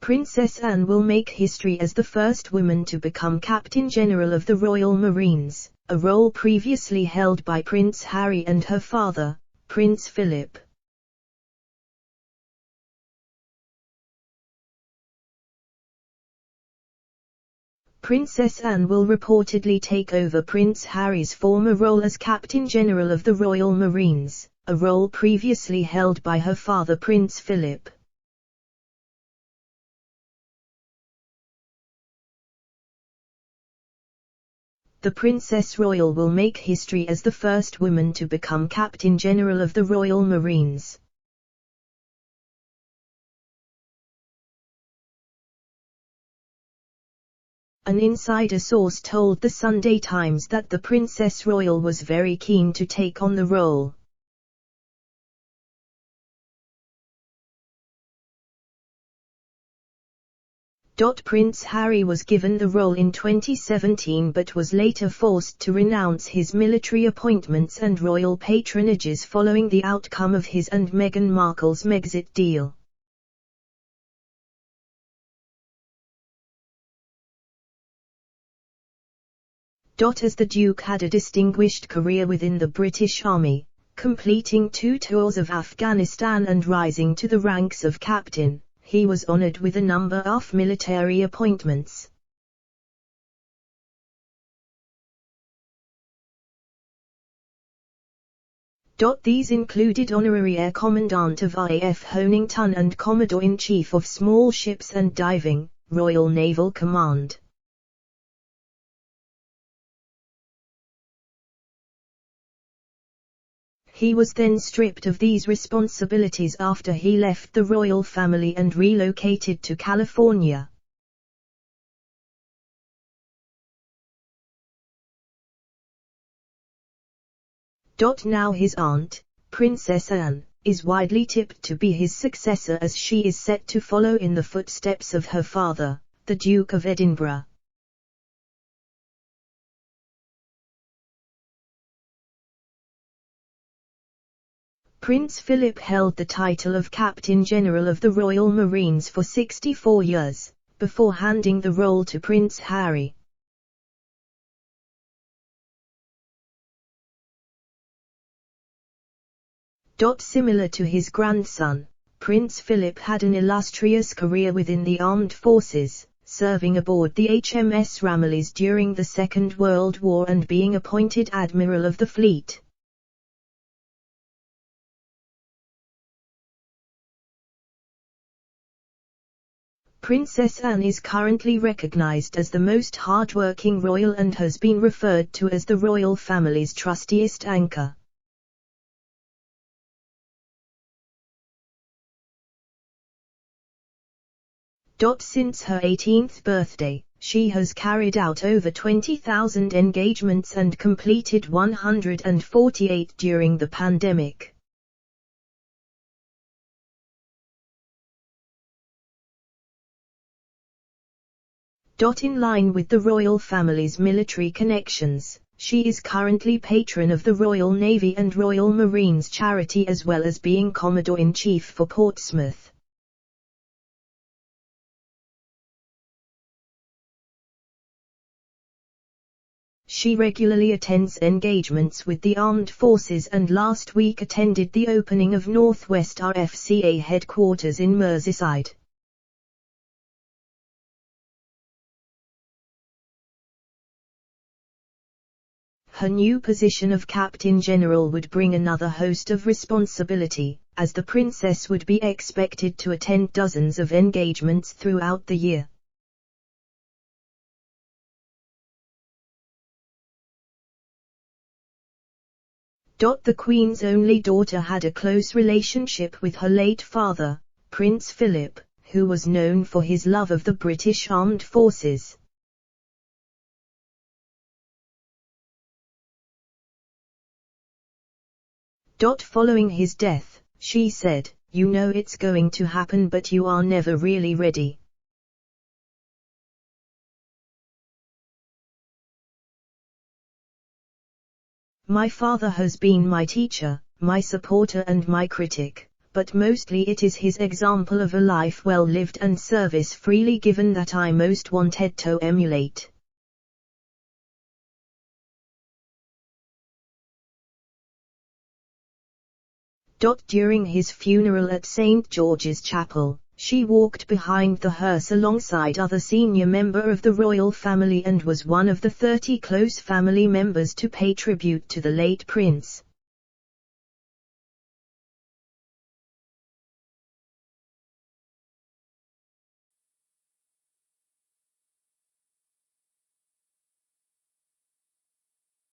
Princess Anne will make history as the first woman to become Captain General of the Royal Marines, a role previously held by Prince Harry and her father, Prince Philip. Princess Anne will reportedly take over Prince Harry's former role as Captain General of the Royal Marines, a role previously held by her father Prince Philip. The Princess Royal will make history as the first woman to become Captain General of the Royal Marines. An insider source told the Sunday Times that the Princess Royal was very keen to take on the role. Prince Harry was given the role in 2017 but was later forced to renounce his military appointments and royal patronages following the outcome of his and Meghan Markle's Megxit deal. As the Duke had a distinguished career within the British Army, completing 2 tours of Afghanistan and rising to the ranks of captain, he was honoured with a number of military appointments. These included Honorary Air Commandant of RAF Honington and Commodore-in-Chief of Small Ships and Diving, Royal Naval Command. He was then stripped of these responsibilities after he left the royal family and relocated to California. Now his aunt, Princess Anne, is widely tipped to be his successor as she is set to follow in the footsteps of her father, the Duke of Edinburgh. Prince Philip held the title of Captain General of the Royal Marines for 64 years, before handing the role to Prince Harry. Similar to his grandson, Prince Philip had an illustrious career within the armed forces, serving aboard the HMS Ramillies during the Second World War and being appointed Admiral of the Fleet. Princess Anne is currently recognized as the most hard-working royal and has been referred to as the royal family's trustiest anchor. Since her 18th birthday, she has carried out over 20,000 engagements and completed 148 during the pandemic. In line with the royal family's military connections, she is currently patron of the Royal Navy and Royal Marines charity as well as being Commodore-in-Chief for Portsmouth. She regularly attends engagements with the armed forces and last week attended the opening of Northwest RFCA headquarters in Merseyside. Her new position of Captain General would bring another host of responsibility, as the princess would be expected to attend dozens of engagements throughout the year. The Queen's only daughter had a close relationship with her late father, Prince Philip, who was known for his love of the British Armed Forces. Following his death, she said, "You know it's going to happen but you are never really ready." My father has been my teacher, my supporter and my critic, but mostly it is his example of a life well lived and service freely given that I most wanted to emulate. During his funeral at St. George's Chapel, she walked behind the hearse alongside other senior member of the royal family and was one of the 30 close family members to pay tribute to the late prince.